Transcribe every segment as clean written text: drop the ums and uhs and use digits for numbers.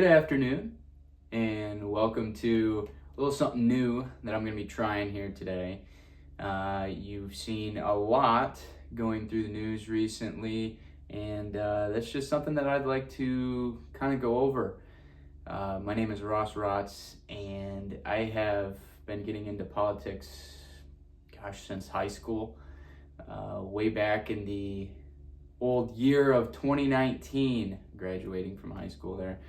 afternoon, and welcome to a little something new that I'm going to be trying here today. You've seen a lot going through the news recently, and that's just something that I'd like to kind of go over. My name is Raatz, and I have been getting into politics, since high school, way back in the old year of 2019, graduating from high school there,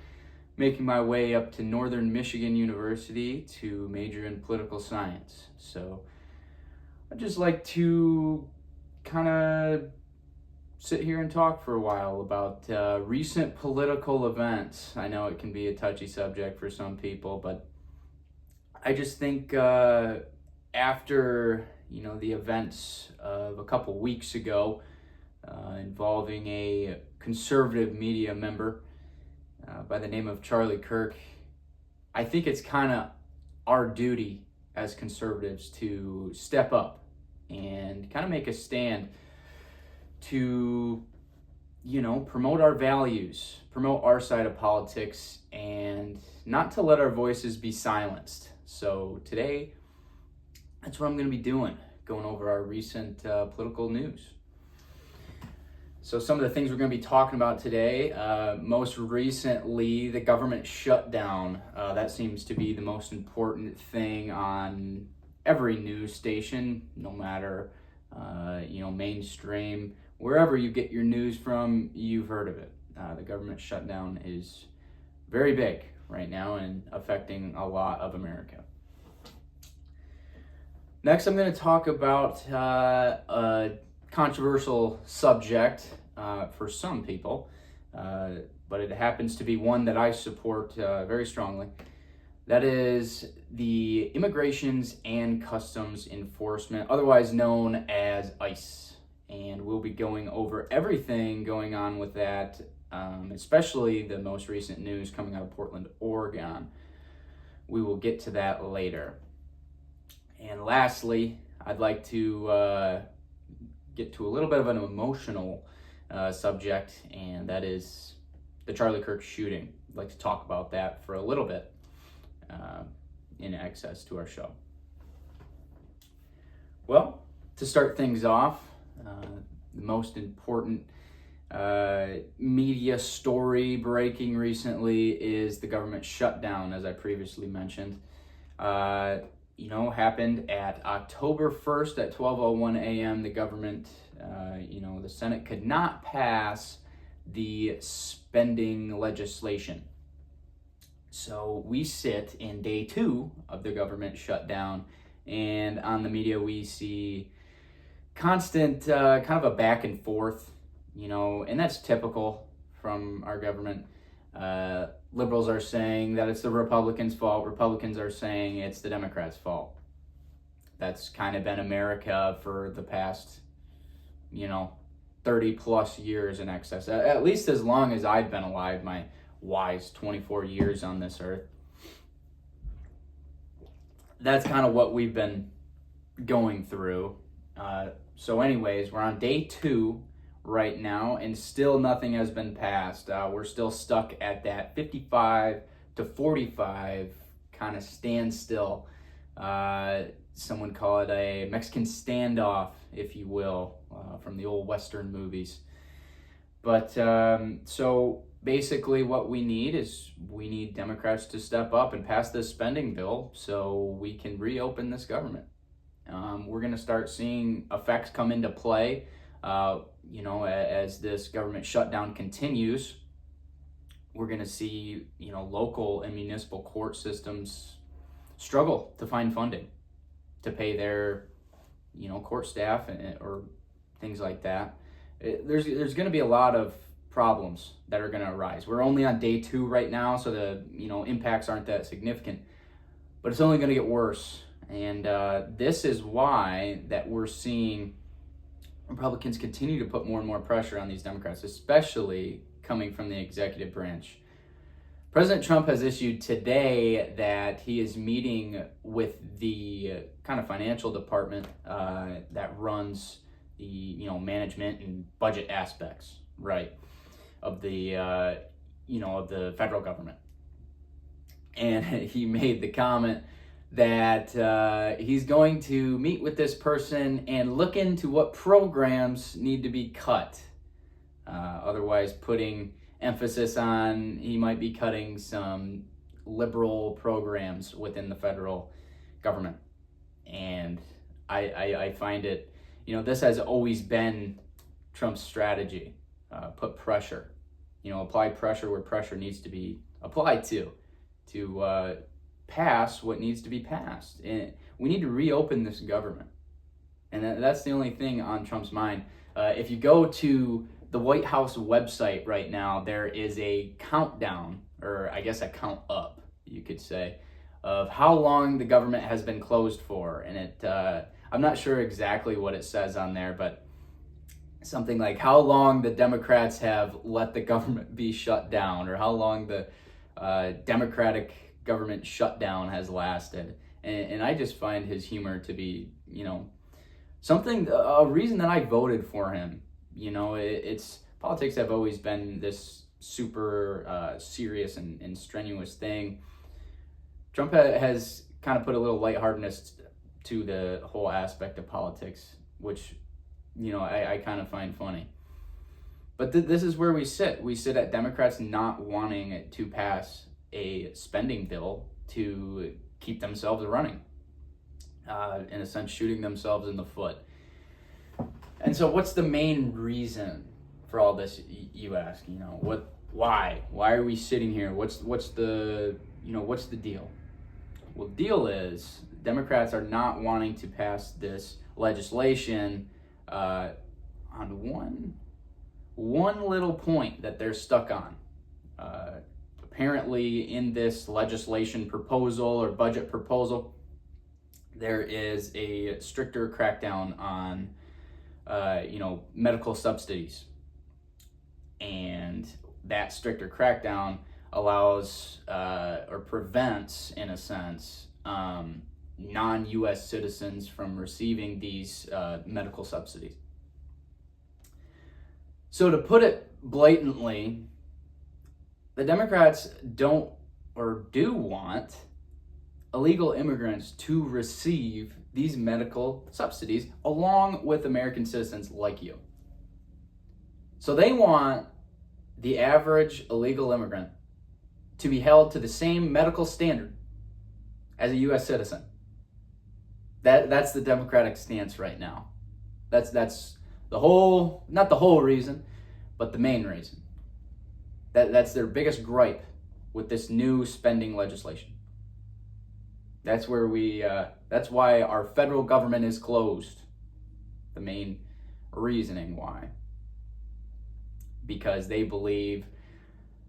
making my way up to Northern Michigan University to major in political science. So I'd just like to kind of sit here and talk for a while about recent political events. I know it can be a touchy subject for some people, but I just think after the events of a couple weeks ago, involving a conservative media member by the name of Kirk, I think it's kind of our duty as conservatives to step up and kind of make a stand to, promote our values, promote our side of politics, and not to let our voices be silenced. So today, that's what I'm going to be doing, going over our recent political news. So some of the things we're going to be talking about today, most recently, the government shutdown. That seems to be the most important thing on every news station, no matter, mainstream. Wherever you get your news from, you've heard of it. The government shutdown is very big right now and affecting a lot of America. Next, I'm going to talk about a controversial subject for some people, but it happens to be one that I support very strongly. That is the Immigrations and Customs Enforcement, otherwise known as ICE. And we'll be going over everything going on with that, especially the most recent news coming out of Portland, Oregon. We will get to that later. And lastly, I'd like to get to a little bit of an emotional subject, and that is the Charlie Kirk shooting. I'd like to talk about that for a little bit in access to our show. Well, to start things off, the most important media story breaking recently is the government shutdown, as I previously mentioned. Happened at October 1st at 12:01 a.m. The government, the Senate could not pass the spending legislation. So we sit in day 2 of the government shutdown, and on the media we see constant kind of a back and forth, and that's typical from our government. Liberals are saying that it's the Republicans' fault. Republicans are saying it's the Democrats' fault. That's kind of been America for the past, 30 plus years in excess. At least as long as I've been alive, my wise 24 years on this earth. That's kind of what we've been going through. So anyways, we're on day 2 right now, and still nothing has been passed. We're still stuck at that 55 to 45 kind of standstill. Some would call it a Mexican standoff, if you will, from the old Western movies. But so basically what we need Democrats to step up and pass this spending bill so we can reopen this government. We're going to start seeing effects come into play as this government shutdown continues. We're going to see, local and municipal court systems struggle to find funding to pay their, court staff or things like that. There's going to be a lot of problems that are going to arise. We're only on day 2 right now, so the, impacts aren't that significant, but it's only going to get worse. And this is why that we're seeing Republicans continue to put more and more pressure on these Democrats, especially coming from the executive branch. President Trump has issued today that he is meeting with the kind of financial department that runs the management and budget aspects, right, of the of the federal government. and he made the comment that he's going to meet with this person and look into what programs need to be cut. Otherwise, putting emphasis on he might be cutting some liberal programs within the federal government. And I find it, this has always been Trump's strategy. Put pressure, apply pressure where pressure needs to be applied to pass what needs to be passed. And we need to reopen this government. And that's the only thing on Trump's mind. If you go to the White House website right now, there is a countdown, or I guess a count up, you could say, of how long the government has been closed for. And I'm not sure exactly what it says on there, but something like how long the Democrats have let the government be shut down, or how long the Democratic government shutdown has lasted. And I just find his humor to be, a reason that I voted for him. It's politics have always been this super serious and strenuous thing. Trump has kind of put a little lightheartedness to the whole aspect of politics, which, I kind of find funny. But this is where we sit. We sit at Democrats not wanting to pass a spending bill to keep themselves running. In a sense, shooting themselves in the foot. And so what's the main reason for all this, you ask? Why are we sitting here? What's the deal? Well, the deal is Democrats are not wanting to pass this legislation on one little point that they're stuck on. Apparently, in this legislation proposal or budget proposal, there is a stricter crackdown on, medical subsidies. And that stricter crackdown allows or prevents, in a sense, non-U.S. citizens from receiving these medical subsidies. So to put it blatantly, the Democrats don't or do want illegal immigrants to receive these medical subsidies along with American citizens like you. So they want the average illegal immigrant to be held to the same medical standard as a U.S. citizen. That's the Democratic stance right now. That's the whole, not the whole reason, but the main reason. That's their biggest gripe with this new spending legislation. That's that's why our federal government is closed. The main reasoning why. Because they believe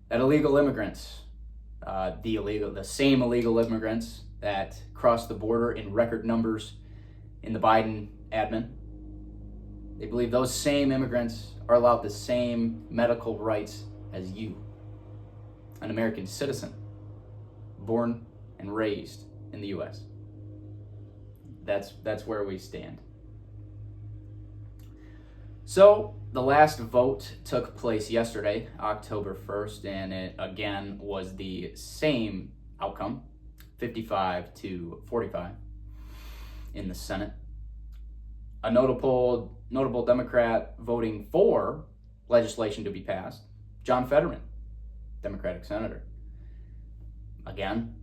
that illegal immigrants, the same illegal immigrants that crossed the border in record numbers in the Biden admin, they believe those same immigrants are allowed the same medical rights as you, an American citizen, born and raised in the U.S. That's where we stand. So the last vote took place yesterday, October 1st, and it again was the same outcome, 55-45 in the Senate. A notable Democrat voting for legislation to be passed, John Fetterman, Democratic senator. Again,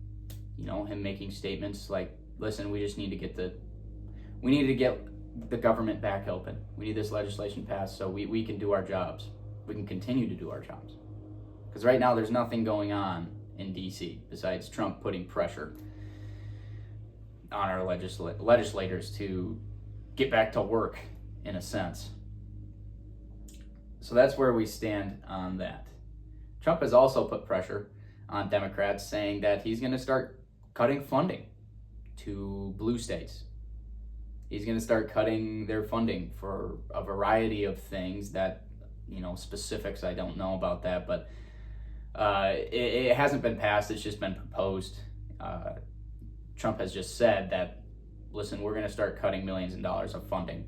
him making statements like, listen, we just need to get the government back open. We need this legislation passed so we can do our jobs. We can continue to do our jobs. Because right now there's nothing going on in D.C. besides Trump putting pressure on our legislators to get back to work, in a sense. So that's where we stand on that. Trump has also put pressure on Democrats, saying that he's going to start cutting funding to blue states. He's going to start cutting their funding for a variety of things that, specifics, I don't know about that, but it hasn't been passed. It's just been proposed. Trump has just said that, listen, we're going to start cutting millions of dollars of funding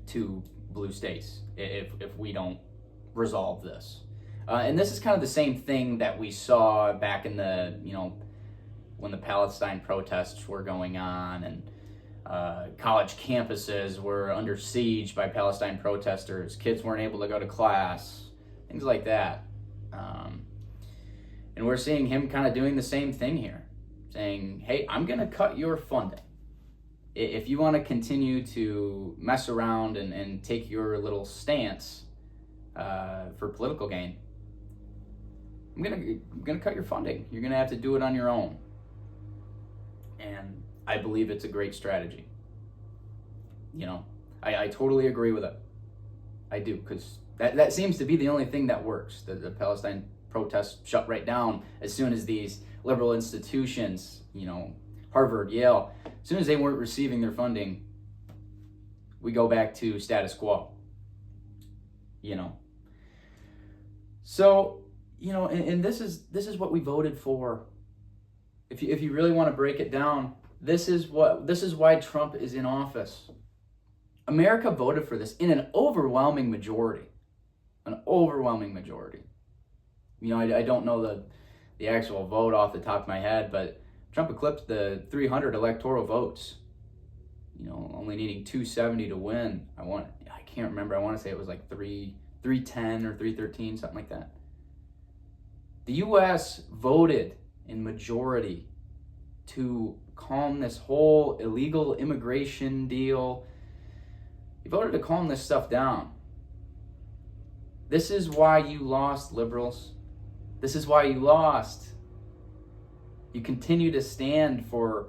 to blue states if we don't resolve this. And this is kind of the same thing that we saw back in the, when the Palestine protests were going on, and college campuses were under siege by Palestine protesters. Kids weren't able to go to class, things like that. And we're seeing him kind of doing the same thing here, saying, hey, I'm going to cut your funding. If you want to continue to mess around and take your little stance for political gain, I'm gonna cut your funding. You're gonna have to do it on your own. And I believe it's a great strategy. I totally agree with it. I do, because that seems to be the only thing that works. The Palestine protests shut right down as soon as these liberal institutions, Harvard, Yale, as soon as they weren't receiving their funding, we go back to status quo. So, and this is what we voted for. If you really want to break it down, this is why Trump is in office. America voted for this in an overwhelming majority. An overwhelming majority. I don't know the actual vote off the top of my head, but Trump eclipsed the 300 electoral votes. Only needing 270 to win. I can't remember. I want to say it was like 310 or 313, something like that. The U.S. voted in majority to calm this whole illegal immigration deal. We voted to calm this stuff down. This is why you lost, liberals. This is why you lost. You continue to stand for,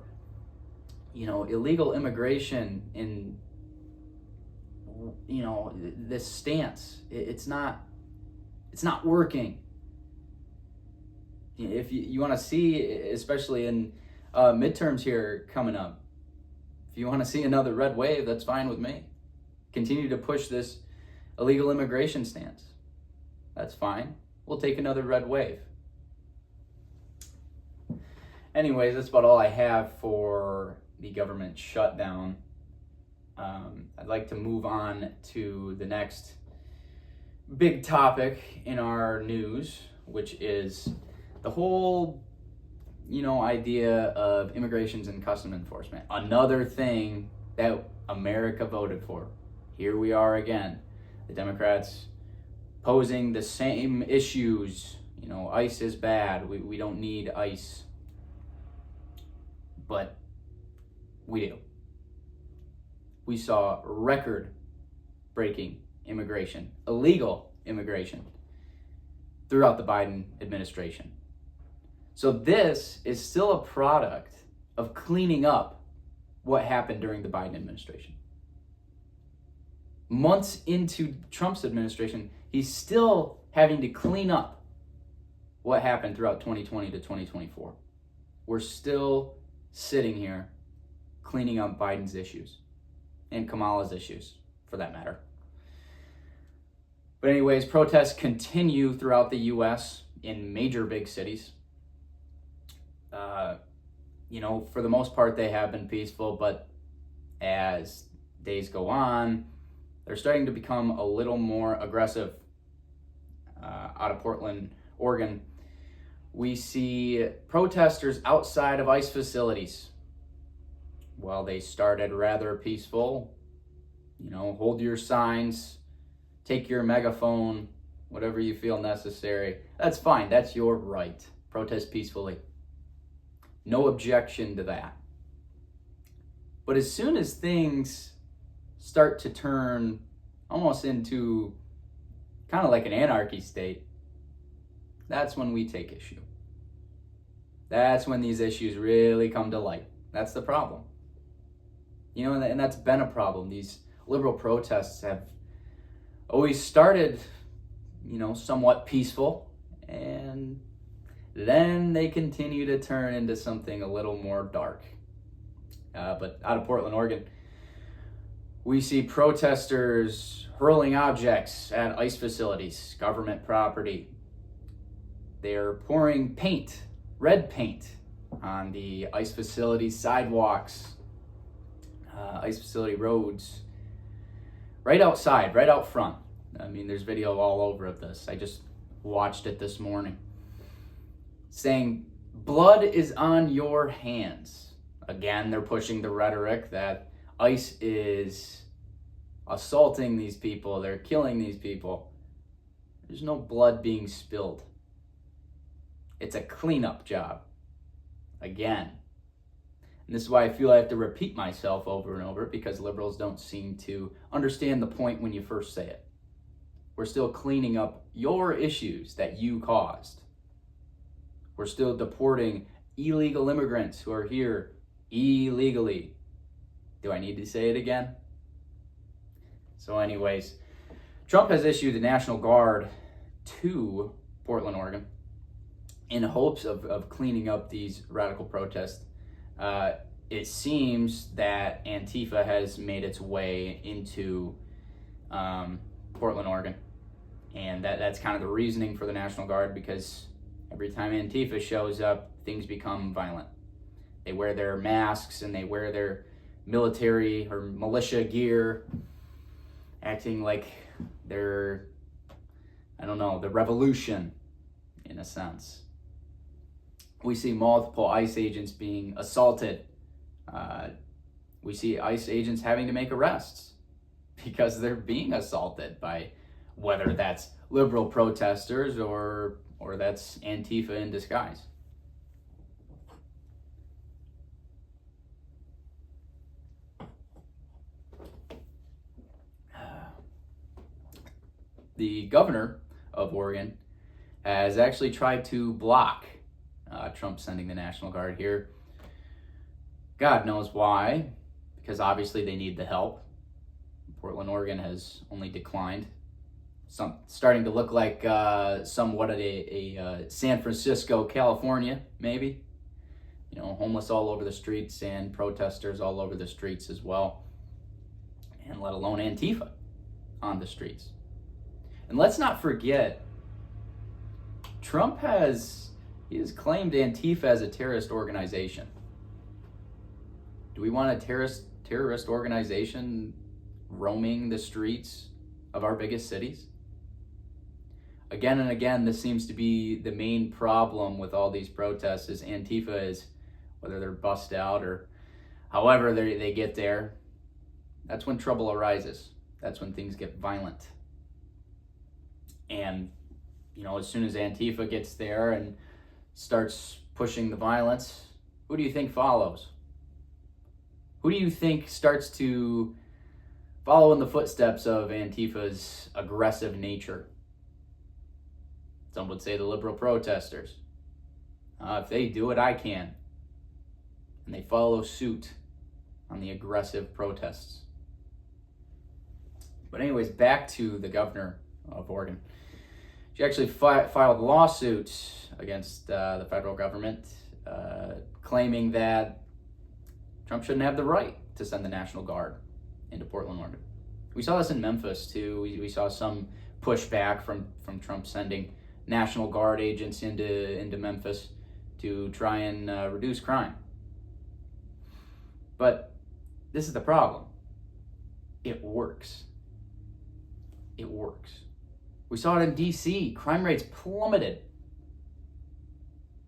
illegal immigration in, this stance. It's not working. If you want to see, especially in midterms here coming up, if you want to see another red wave, that's fine with me. Continue to push this illegal immigration stance. That's fine. We'll take another red wave. Anyways, that's about all I have for the government shutdown. I'd like to move on to the next big topic in our news, which is the whole, idea of immigrations and custom enforcement. Another thing that America voted for. Here we are again. The Democrats posing the same issues. ICE is bad. We don't need ICE. But we do. We saw record-breaking immigration, illegal immigration, throughout the Biden administration. So this is still a product of cleaning up what happened during the Biden administration. Months into Trump's administration, he's still having to clean up what happened throughout 2020 to 2024. We're still sitting here cleaning up Biden's issues and Kamala's issues, for that matter. But anyways, protests continue throughout the U.S. in major big cities. For the most part, they have been peaceful, but as days go on, they're starting to become a little more aggressive. Out of Portland, Oregon, we see protesters outside of ICE facilities. Well, they started rather peaceful. Hold your signs, take your megaphone, whatever you feel necessary. That's fine. That's your right. Protest peacefully. No objection to that. But as soon as things start to turn almost into kind of like an anarchy state, that's when we take issue. That's when these issues really come to light. That's the problem. And that's been a problem. These liberal protests have always started, somewhat peaceful, and then they continue to turn into something a little more dark. But out of Portland, Oregon, we see protesters hurling objects at ICE facilities, government property. They're pouring paint, red paint, on the ICE facility sidewalks, ICE facility roads, right outside, right out front. There's video all over of this. I just watched it this morning, saying, blood is on your hands. Again, they're pushing the rhetoric that ICE is assaulting these people, they're killing these people. There's no blood being spilled. It's a cleanup job. Again. And this is why I feel I have to repeat myself over and over, because liberals don't seem to understand the point when you first say it. We're still cleaning up your issues that you caused. We're still deporting illegal immigrants who are here illegally. Do I need to say it again? So anyways, Trump has issued the National Guard to Portland, Oregon, in hopes of cleaning up these radical protests. It seems that Antifa has made its way into Portland, Oregon. And that's kind of the reasoning for the National Guard, because every time Antifa shows up, things become violent. They wear their masks and they wear their military or militia gear, acting like they're, I don't know, the revolution, in a sense. We see multiple ICE agents being assaulted. We see ICE agents having to make arrests because they're being assaulted by, whether that's liberal protesters or that's Antifa in disguise. The governor of Oregon has actually tried to block Trump sending the National Guard here. God knows why, because obviously they need the help. Portland, Oregon has only declined. Starting to look like somewhat of a San Francisco, California, maybe. You know, homeless all over the streets and protesters all over the streets as well. And let alone Antifa on the streets. And let's not forget, Trump has claimed Antifa as a terrorist organization. Do we want a terrorist organization roaming the streets of our biggest cities? Again and again, this seems to be the main problem with all these protests, is Antifa is, whether they're bussed out or however they get there, that's when trouble arises. That's when things get violent. And, you know, as soon as Antifa gets there and starts pushing the violence, who do you think follows? Who do you think starts to follow in the footsteps of Antifa's aggressive nature? Some would say the liberal protesters. If they do it, I can. And they follow suit on the aggressive protests. But anyways, back to the governor of Oregon. She actually filed lawsuits against the federal government, claiming that Trump shouldn't have the right to send the National Guard into Portland, Oregon. We saw this in Memphis, too. We saw some pushback from Trump sending National Guard agents into Memphis to try and reduce crime. But this is the problem. It works. It works. We saw it in D.C. Crime rates plummeted.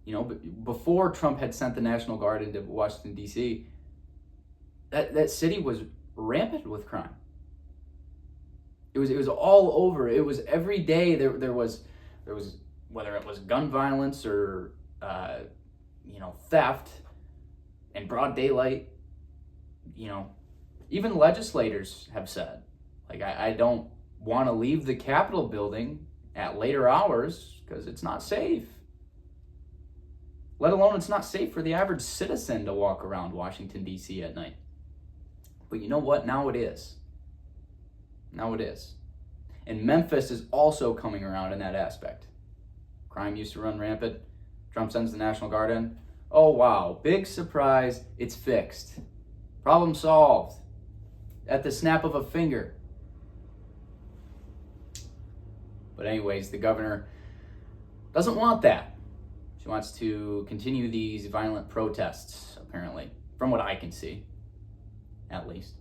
You know, before Trump had sent the National Guard into Washington, D.C., that city was rampant with crime. It was all over. It was every day there was whether it was gun violence or theft in broad daylight. You know, even legislators have said, like, I don't want to leave the Capitol building at later hours because it's not safe. Let alone it's not safe for the average citizen to walk around Washington, D.C. at night. But you know what? Now it is. Now it is. And Memphis is also coming around in that aspect. Crime used to run rampant. Trump sends the National Guard in. Oh, wow. Big surprise. It's fixed. Problem solved. At the snap of a finger. But anyways, the governor doesn't want that. She wants to continue these violent protests, apparently, from what I can see, at least.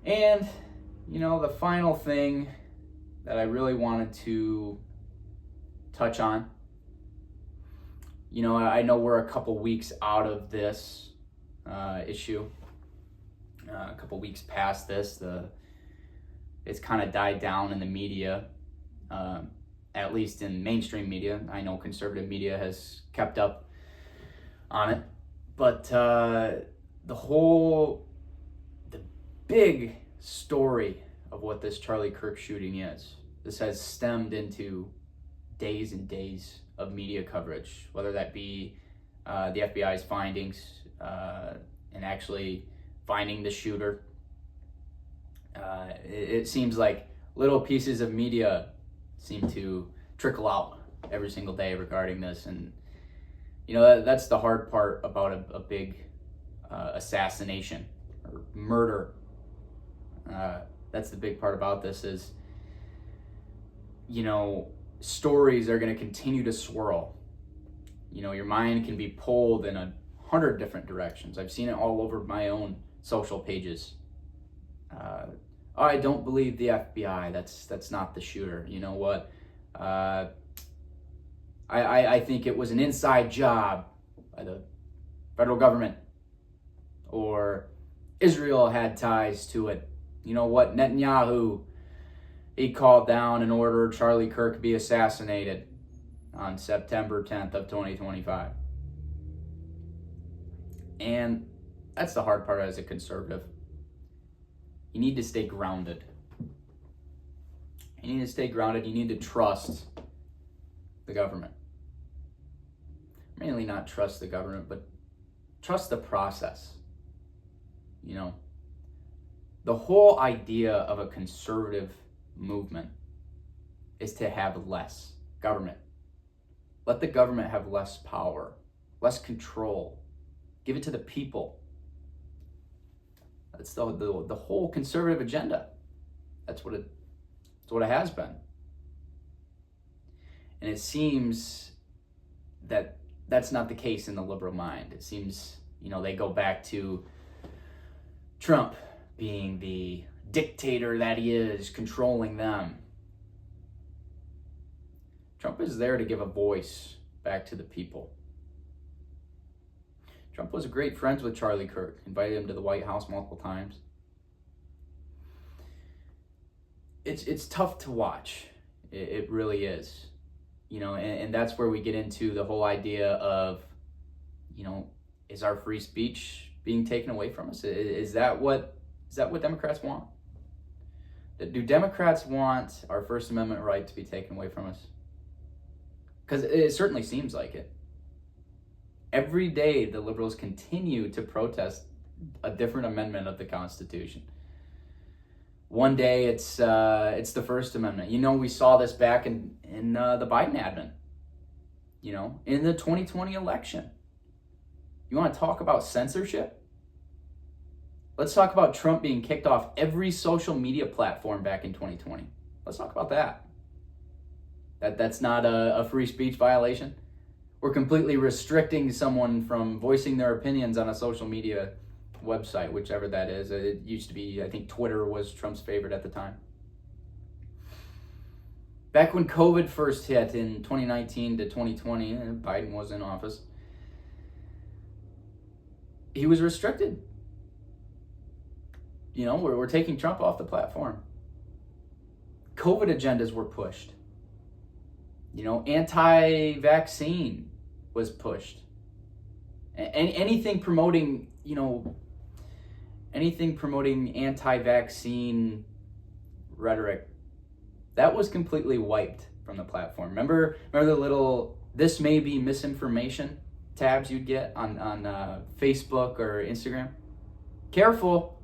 And, you know, the final thing that I really wanted to touch on. I know we're a couple weeks out of this issue, a couple weeks past this. It's kind of died down in the media, at least in mainstream media. I know conservative media has kept up on it, but the big story of what this Charlie Kirk shooting is, this has stemmed into days and days of media coverage, whether that be the FBI's findings and actually finding the shooter. It seems like little pieces of media seem to trickle out every single day regarding this, and that's the hard part about a big assassination or murder. That's the big part about this is, stories are going to continue to swirl. Your mind can be pulled in 100 different directions. I've seen it all over my own social pages. I don't believe the FBI. That's not the shooter. You know what? I think it was an inside job by the federal government, or Israel had ties to it. You know what? Netanyahu, he called down and ordered Charlie Kirk be assassinated on September 10th of 2025. And that's the hard part as a conservative. You need to stay grounded. You need to stay grounded. You need to trust the government. Mainly not trust the government, but trust the process. The whole idea of a conservative movement is to have less government. Let the government have less power, less control. Give it to the people. That's the whole conservative agenda. That's what it has been. And it seems that that's not the case in the liberal mind. It seems, they go back to Trump being the dictator that he is, controlling them. Trump is there to give a voice back to the people. Trump was great friends with Charlie Kirk, invited him to the White House multiple times. It's tough to watch. It really is. And that's where we get into the whole idea of, is our free speech being taken away from us? Is that what Democrats want? Do Democrats want our First Amendment right to be taken away from us? Because it certainly seems like it. Every day, the liberals continue to protest a different amendment of the Constitution. One day, it's the First Amendment. We saw this back in the Biden admin. In the 2020 election. You want to talk about censorship? Let's talk about Trump being kicked off every social media platform back in 2020. Let's talk about that. That's not a free speech violation. We're completely restricting someone from voicing their opinions on a social media website, whichever that is. It used to be, I think Twitter was Trump's favorite at the time. Back when COVID first hit in 2019 to 2020, and Biden was in office, he was restricted. We're taking Trump off the platform. COVID agendas were pushed. Anti-vaccine was pushed. Anything promoting anti-vaccine rhetoric, that was completely wiped from the platform. Remember the little "this may be misinformation" tabs you'd get on Facebook or Instagram? Careful.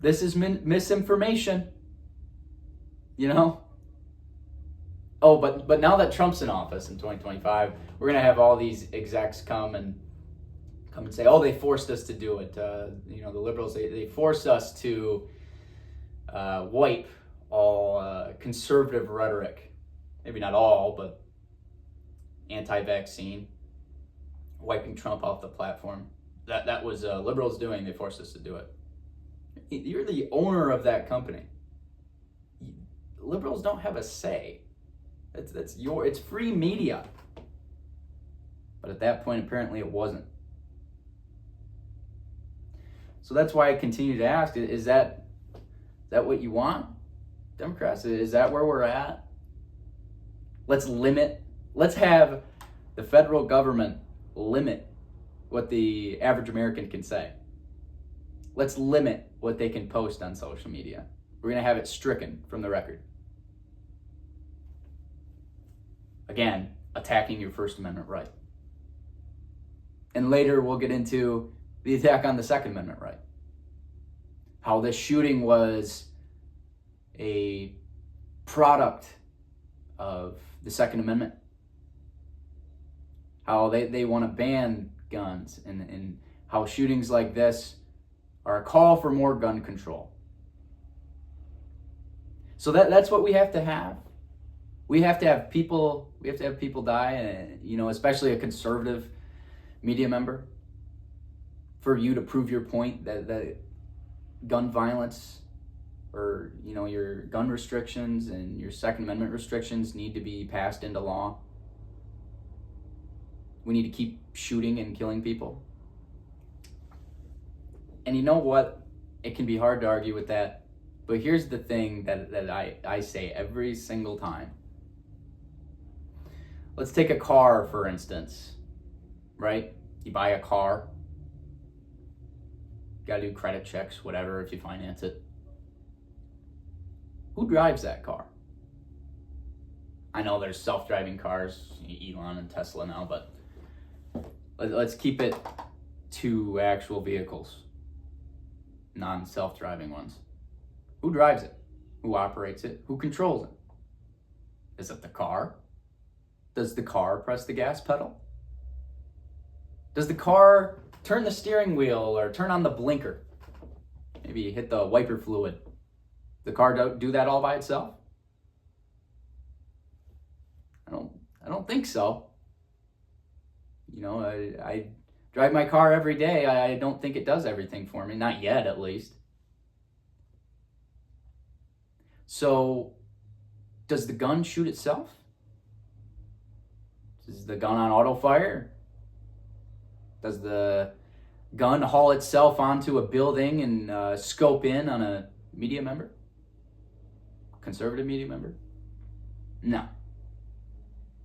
This is misinformation. Oh, but now that Trump's in office in 2025, we're gonna have all these execs come and say, oh, they forced us to do it. The liberals, they forced us to wipe all conservative rhetoric. Maybe not all, but anti-vaccine, wiping Trump off the platform. That was liberals doing. They forced us to do it. You're the owner of that company. liberals don't have a say. It's free media. But at that point, apparently it wasn't. So that's why I continue to ask, is that what you want, Democrats? Is that where we're at? Let's have the federal government limit what the average American can say. Let's limit what they can post on social media. We're going to have it stricken from the record. Again, attacking your First Amendment right. And later we'll get into the attack on the Second Amendment right. How this shooting was a product of the Second Amendment. How they want to ban guns, and how shootings like this are a call for more gun control. So that's what we have to have. We have to have people die, and especially a conservative media member, for you to prove your point that gun violence, or your gun restrictions and your Second Amendment restrictions need to be passed into law. We need to keep shooting and killing people. And you know what? It can be hard to argue with that. But here's the thing that I say every single time. Let's take a car, for instance, right? You buy a car. You gotta do credit checks, whatever, if you finance it. Who drives that car? I know there's self-driving cars, Elon and Tesla now, but let's keep it to actual vehicles, non-self-driving ones. Who drives it? Who operates it? Who controls it? Is it the car? Does the car press the gas pedal? Does the car turn the steering wheel or turn on the blinker? Maybe hit the wiper fluid. The car do that all by itself? I don't think so. I drive my car every day. I don't think it does everything for me. Not yet, at least. So, does the gun shoot itself? Is the gun on auto fire? Does the gun haul itself onto a building and scope in on a media member? Conservative media member? No.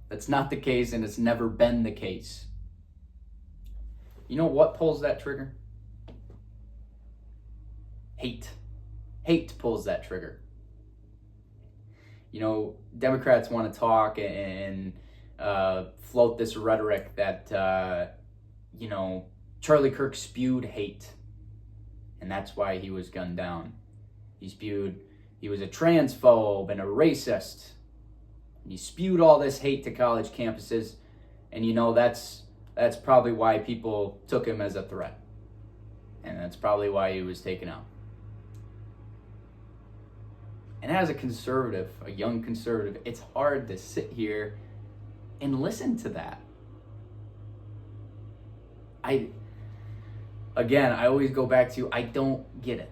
That's not the case, and it's never been the case. You know what pulls that trigger? Hate. Hate pulls that trigger. Democrats want to talk and float this rhetoric that, Charlie Kirk spewed hate. And that's why he was gunned down. He was a transphobe and a racist. And he spewed all this hate to college campuses. And that's probably why people took him as a threat. And that's probably why he was taken out. And as a conservative, a young conservative, it's hard to sit here and listen to that. I always go back to, I don't get it.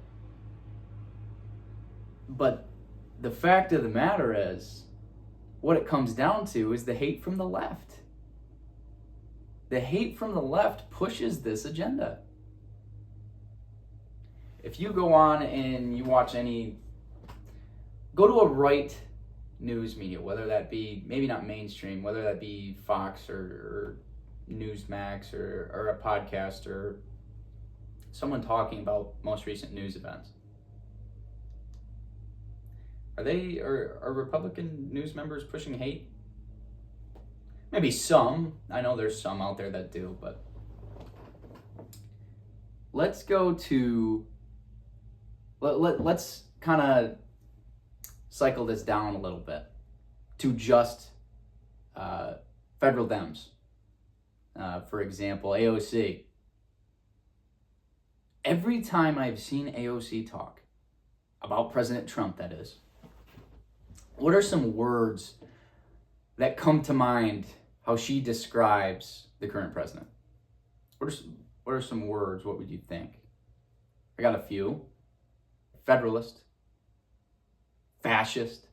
But the fact of the matter is, what it comes down to is the hate from the left. The hate from the left pushes this agenda. If you go on and you watch go to a right news media, whether that be, maybe not mainstream, whether that be Fox or Newsmax or a podcast or someone talking about most recent news events. Are Republican news members pushing hate? Maybe some. I know there's some out there that do, but let's go to, let's kind of cycle this down a little bit to just federal Dems. For example, AOC. Every time I've seen AOC talk about President Trump, that is, what are some words that come to mind how she describes the current president? What are some words? What would you think? I got a few. Federalist. Fascist.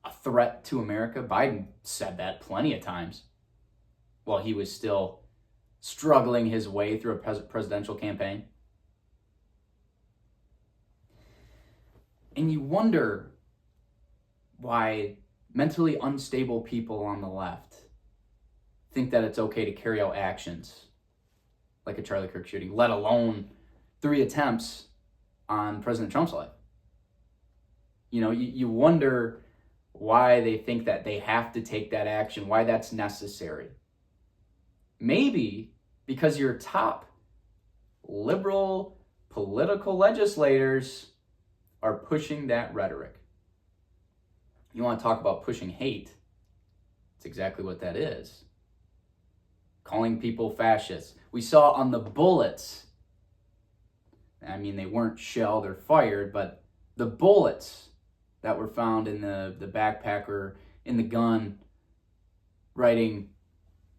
a threat to America. Biden said that plenty of times while he was still struggling his way through a presidential campaign. And you wonder why mentally unstable people on the left think that it's okay to carry out actions like a Charlie Kirk shooting, let alone 3 attempts on President Trump's life. You know, you wonder why they think that they have to take that action, why that's necessary. Maybe because your top liberal political legislators are pushing that rhetoric. You want to talk about pushing hate? It's exactly what that is. Calling people fascists. We saw on the bullets, I mean, they weren't shelled or fired, but the bullets that were found in the backpack or in the gun, writing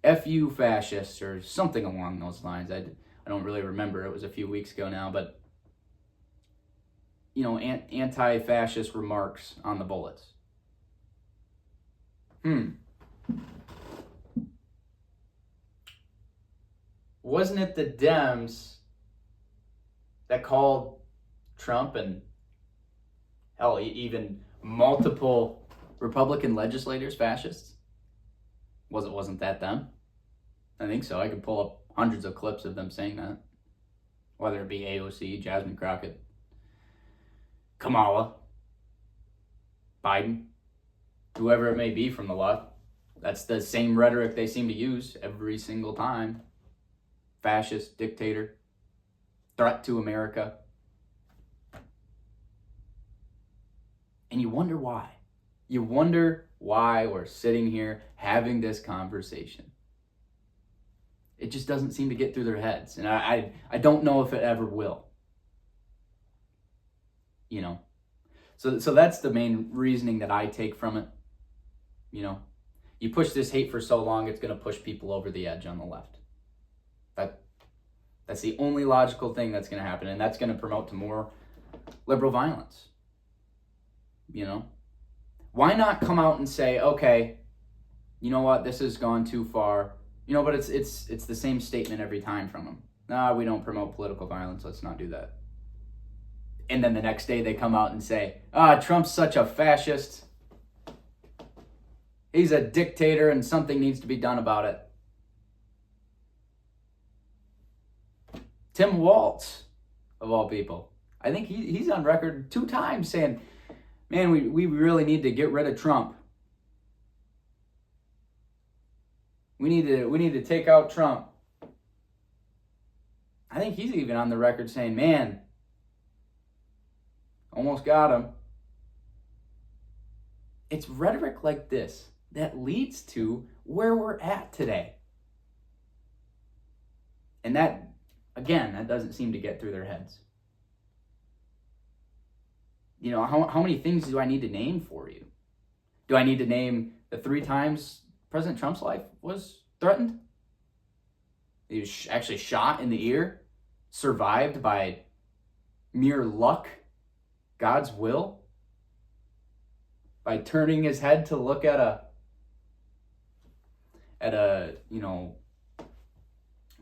"F you fascists" or something along those lines. I don't really remember. It was a few weeks ago now, but you know, anti-fascist remarks on the bullets. Wasn't it the Dems that called Trump and hell, even multiple Republican legislators fascists? Wasn't that them? I think so. I could pull up hundreds of clips of them saying that. Whether it be AOC, Jasmine Crockett, Kamala, Biden, whoever it may be from the left. That's the same rhetoric they seem to use every single time. Fascist, dictator, threat to America. And you wonder why. You wonder why we're sitting here having this conversation. It just doesn't seem to get through their heads. And I don't know if it ever will. You know. So that's the main reasoning that I take from it. You know. You push this hate for so long, it's going to push people over the edge on the left. That's the only logical thing that's going to happen. And that's going to promote to more liberal violence. You know. Why not come out and say, okay, you know what, this has gone too far. You know, but it's the same statement every time from them. No, we don't promote political violence. Let's not do that. And then the next day they come out and say, Trump's such a fascist. He's a dictator and something needs to be done about it. Tim Walz, of all people. I think he's on record 2 times saying, man, we really need to get rid of Trump. We need to take out Trump. I think he's even on the record saying, man, almost got him. It's rhetoric like this that leads to where we're at today. And that, again, that doesn't seem to get through their heads. You know, how many things do I need to name for you? Do I need to name the 3 times President Trump's life was threatened? He was actually shot in the ear, survived by mere luck, God's will, by turning his head to look at a you know,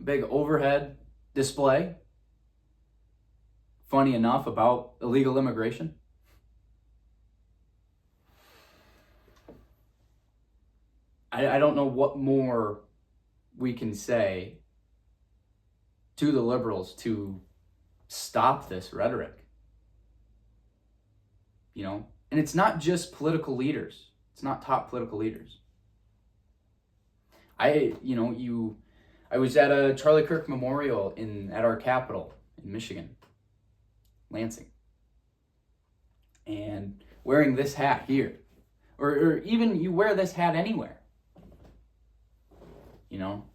big overhead display. Funny enough about illegal immigration. I don't know what more we can say to the liberals to stop this rhetoric. You know, and it's not just political leaders. It's not top political leaders. I was at a Charlie Kirk memorial at our capital in Michigan, Lansing, and wearing this hat here, or even you wear this hat anywhere. You know,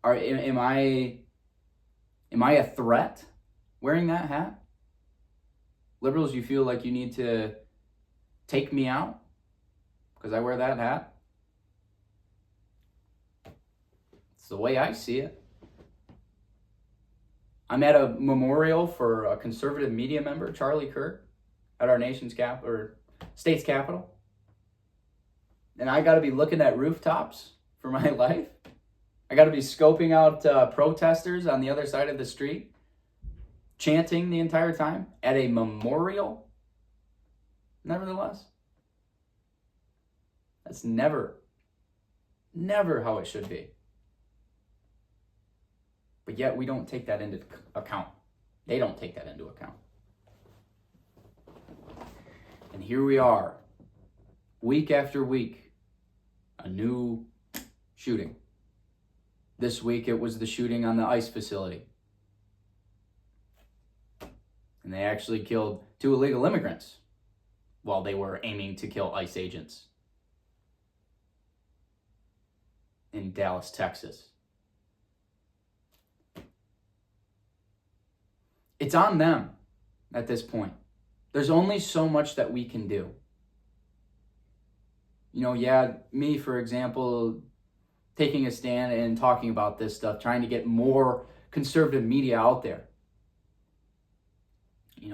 am I a threat wearing that hat? Liberals, you feel like you need to take me out because I wear that hat? It's the way I see it. I'm at a memorial for a conservative media member, Charlie Kirk, at our nation's capital, or state's capital, and I got to be looking at rooftops for my life. I got to be scoping out protesters on the other side of the street, chanting the entire time at a memorial. Nevertheless, that's never how it should be. But yet we don't take that into account. They don't take that into account. And here we are, week after week, a new shooting. This week it was the shooting on the ICE facility. And they actually killed 2 illegal immigrants while they were aiming to kill ICE agents in Dallas, Texas. It's on them at this point. There's only so much that we can do. Me, for example, taking a stand and talking about this stuff, trying to get more conservative media out there.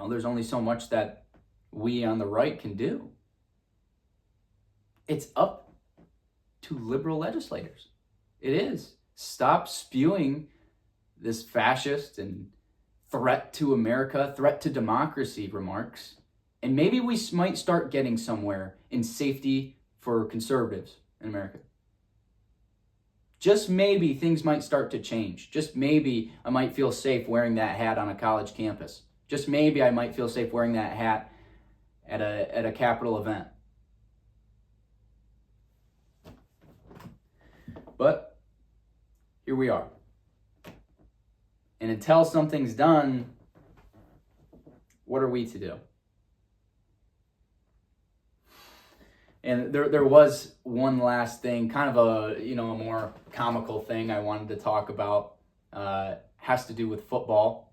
There's only so much that we on the right can do. It's up to liberal legislators. It is. Stop spewing this fascist and threat to America, threat to democracy remarks. And maybe we might start getting somewhere in safety for conservatives in America. Just maybe things might start to change. Just maybe I might feel safe wearing that hat on a college campus. Just maybe I might feel safe wearing that hat at a Capitol event. But here we are. And until something's done, what are we to do? And there was one last thing, kind of a more comical thing I wanted to talk about. Has to do with football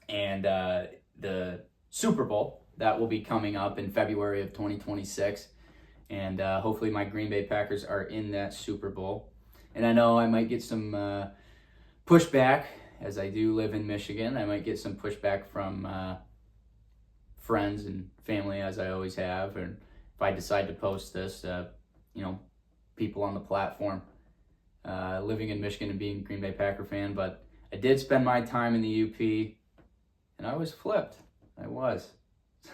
and the Super Bowl that will be coming up in February of 2026. And hopefully my Green Bay Packers are in that Super Bowl. And I know I might get some pushback, as I do live in Michigan. I might get some pushback from friends and family, as I always have. And if I decide to post this, people on the platform living in Michigan and being a Green Bay Packer fan. But I did spend my time in the UP, and I was flipped. I was.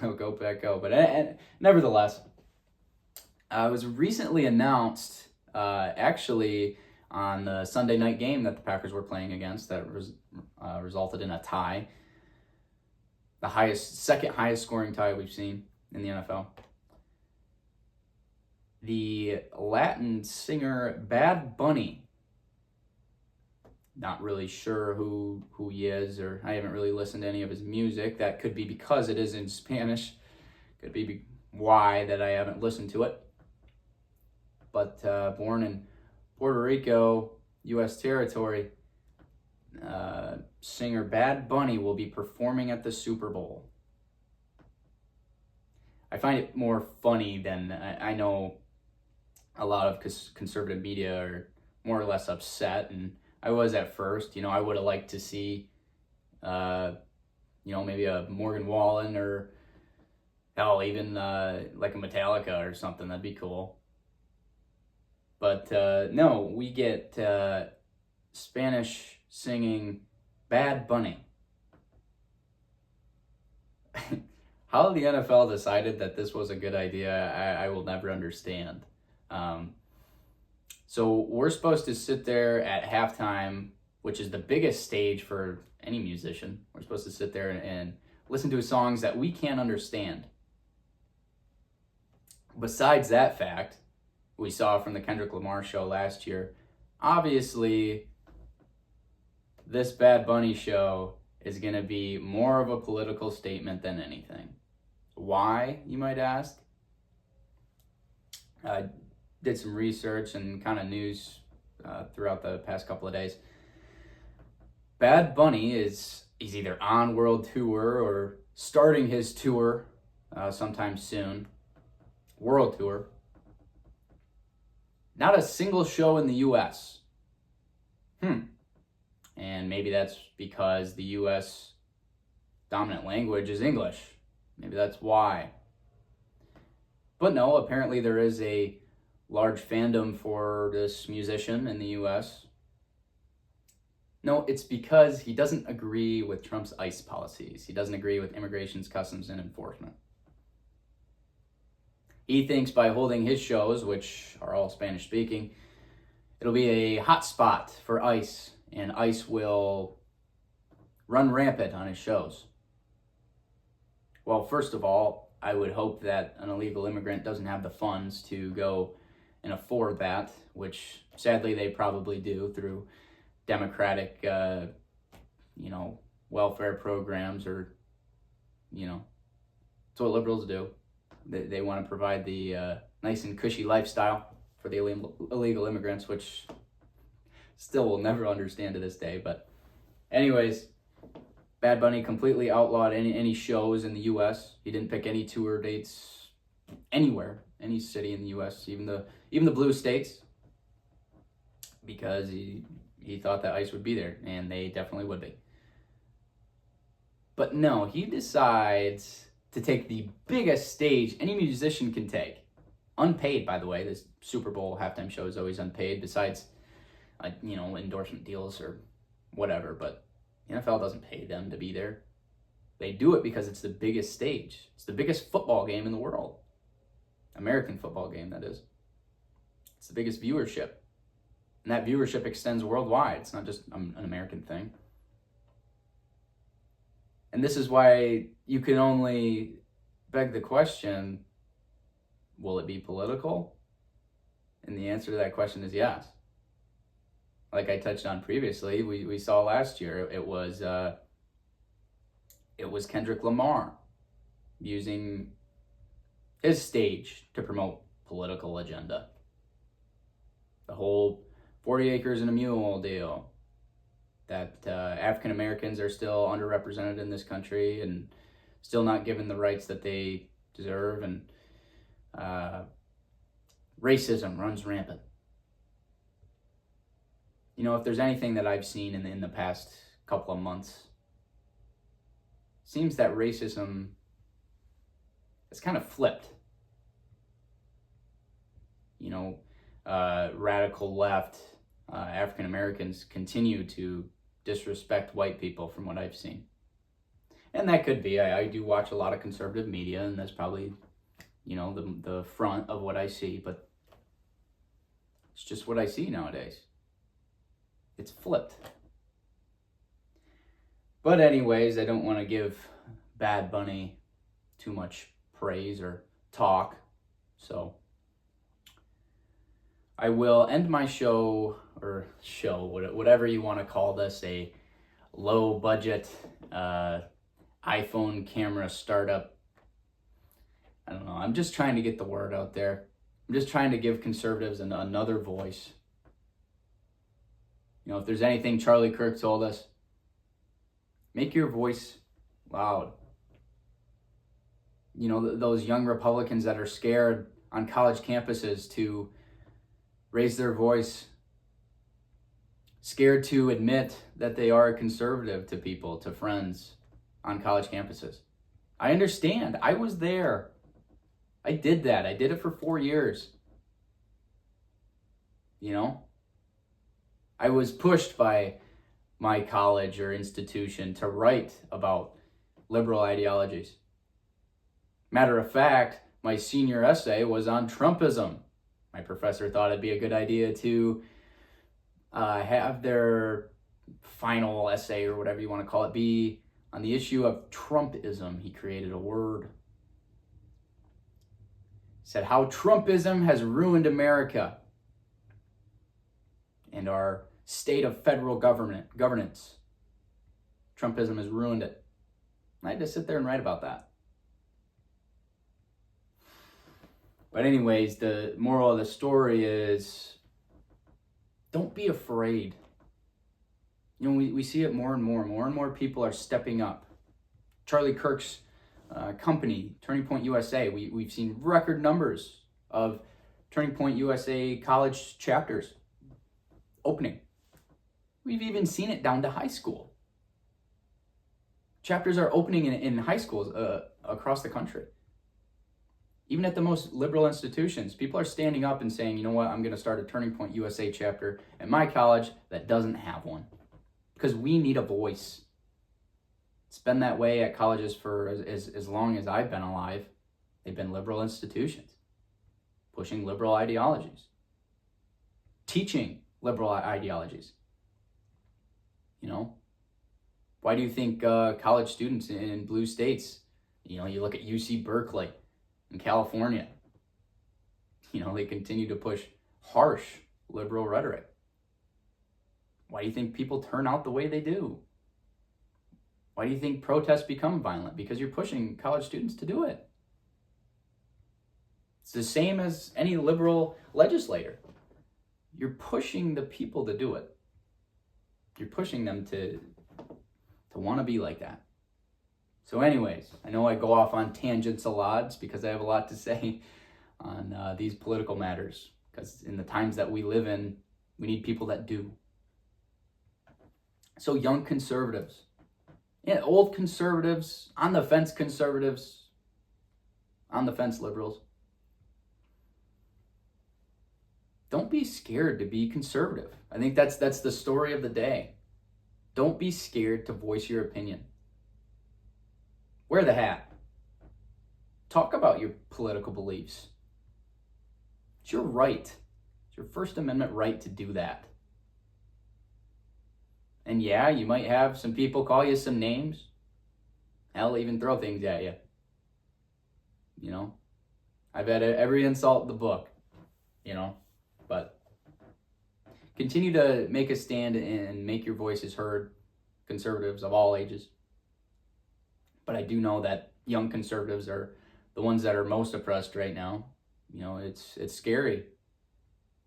So go Pack go. But nevertheless, it was recently announced, actually, on the Sunday night game that the Packers were playing against that resulted in a tie. The second highest scoring tie we've seen in the NFL. The Latin singer Bad Bunny. Not really sure who he is, or I haven't really listened to any of his music. That could be because it is in Spanish. Could be why that I haven't listened to it. But born in Puerto Rico, U.S. territory, singer Bad Bunny will be performing at the Super Bowl. I find it more funny than I know a lot of conservative media are more or less upset, and I was at first. I would have liked to see, maybe a Morgan Wallen or hell, even like a Metallica or something. That'd be cool. But no, we get Spanish singing Bad Bunny. How the NFL decided that this was a good idea, I will never understand. So we're supposed to sit there at halftime, which is the biggest stage for any musician. We're supposed to sit there and listen to songs that we can't understand. Besides that fact, we saw from the Kendrick Lamar show last year, obviously this Bad Bunny show is going to be more of a political statement than anything. Why, you might ask? I did some research and kind of news throughout the past couple of days. Bad Bunny he's either on world tour or starting his tour sometime soon. World tour. Not a single show in the U.S. And maybe that's because the U.S. dominant language is English. Maybe that's why. But no, apparently there is a large fandom for this musician in the U.S. No, it's because he doesn't agree with Trump's ICE policies. He doesn't agree with immigration's customs and enforcement. He thinks by holding his shows, which are all Spanish speaking, it'll be a hot spot for ICE, and ICE will run rampant on his shows. Well, first of all, I would hope that an illegal immigrant doesn't have the funds to go and afford that, which sadly they probably do through democratic, welfare programs, or, it's what liberals do. They want to provide the nice and cushy lifestyle for the illegal immigrants, which still will never understand to this day. But anyways, Bad Bunny completely outlawed any shows in the U.S. He didn't pick any tour dates anywhere, any city in the U.S., even the blue states, because he thought that ICE would be there, and they definitely would be. But no, he decides to take the biggest stage any musician can take. Unpaid, by the way. This Super Bowl halftime show is always unpaid, besides, endorsement deals or whatever. But the NFL doesn't pay them to be there. They do it because it's the biggest stage. It's the biggest football game in the world. American football game, that is. It's the biggest viewership. And that viewership extends worldwide. It's not just an American thing. And this is why you can only beg the question, will it be political? And the answer to that question is yes. Like I touched on previously, we saw last year, it was Kendrick Lamar using his stage to promote political agenda. The whole 40 acres and a mule deal. That African Americans are still underrepresented in this country and still not given the rights that they deserve, and racism runs rampant. If there's anything that I've seen in the past couple of months, it seems that racism has kind of flipped. Radical left, African Americans continue to disrespect white people from what I've seen. And that could be, I do watch a lot of conservative media, and that's probably, the front of what I see, but it's just what I see nowadays. It's flipped. But anyways, I don't want to give Bad Bunny too much praise or talk, so I will end my show, whatever you want to call this, a low budget iPhone camera startup. I don't know. I'm just trying to get the word out there. I'm just trying to give conservatives another voice. If there's anything Charlie Kirk told us, make your voice loud. Those young Republicans that are scared on college campuses to raise their voice, scared to admit that they are a conservative to people, to friends on college campuses. I understand. I was there. I did that. I did it for 4 years. I was pushed by my college or institution to write about liberal ideologies. Matter of fact, my senior essay was on Trumpism. My professor thought it'd be a good idea to have their final essay, or whatever you want to call it, be on the issue of Trumpism. He created a word. He said how Trumpism has ruined America and our state of federal governance. Trumpism has ruined it. I had to sit there and write about that. But anyways, the moral of the story is, don't be afraid. We see it more and more. More and more people are stepping up. Charlie Kirk's company, Turning Point USA, we've seen record numbers of Turning Point USA college chapters opening. We've even seen it down to high school. Chapters are opening in high schools across the country. Even at the most liberal institutions, people are standing up and saying, you know what, I'm going to start a Turning Point USA chapter at my college that doesn't have one. Because we need a voice. It's been that way at colleges for as long as I've been alive. They've been liberal institutions, pushing liberal ideologies, teaching liberal ideologies. You know, why do you think college students in blue states, you know, you look at UC Berkeley in California, you know, they continue to push harsh liberal rhetoric? Why do you think people turn out the way they do? Why do you think protests become violent? Because you're pushing college students to do it. It's the same as any liberal legislator. You're pushing the people to do it. You're pushing them to want to be like that. So anyways, I know I go off on tangents a lot. It's because I have a lot to say on these political matters. Because in the times that we live in, we need people that do. So young conservatives, yeah, old conservatives, on the fence conservatives, on the fence liberals. Don't be scared to be conservative. I think that's the story of the day. Don't be scared to voice your opinion. Wear the hat. Talk about your political beliefs. It's your right. It's your First Amendment right to do that. And yeah, you might have some people call you some names. Hell, even throw things at you. You know, I've had every insult in the book, you know, but continue to make a stand and make your voices heard, conservatives of all ages. But I do know that young conservatives are the ones that are most oppressed right now. You know, it's scary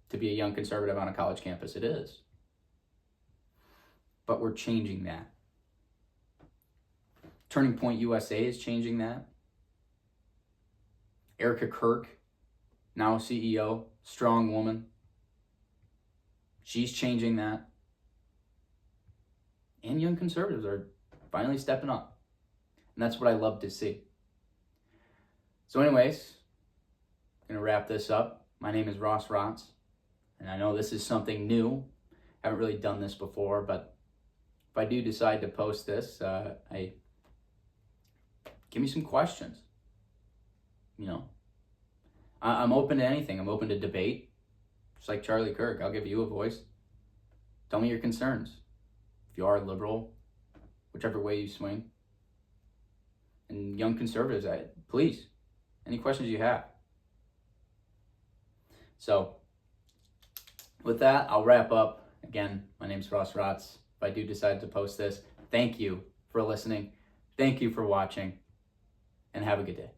to be a young conservative on a college campus. It is. But we're changing that. Turning Point USA is changing that. Kirk, now CEO, strong woman. She's changing that. And young conservatives are finally stepping up. And that's what I love to see. So anyways, I'm going to wrap this up. My name is Raatz. And I know this is something new. I haven't really done this before, but if I do decide to post this, give me some questions. You know, I'm open to anything. I'm open to debate. Just like Charlie Kirk, I'll give you a voice. Tell me your concerns. If you are liberal, whichever way you swing. And young conservatives, please, any questions you have. So, with that, I'll wrap up. Again, my name's Raatz. If I do decide to post this, thank you for listening. Thank you for watching. And have a good day.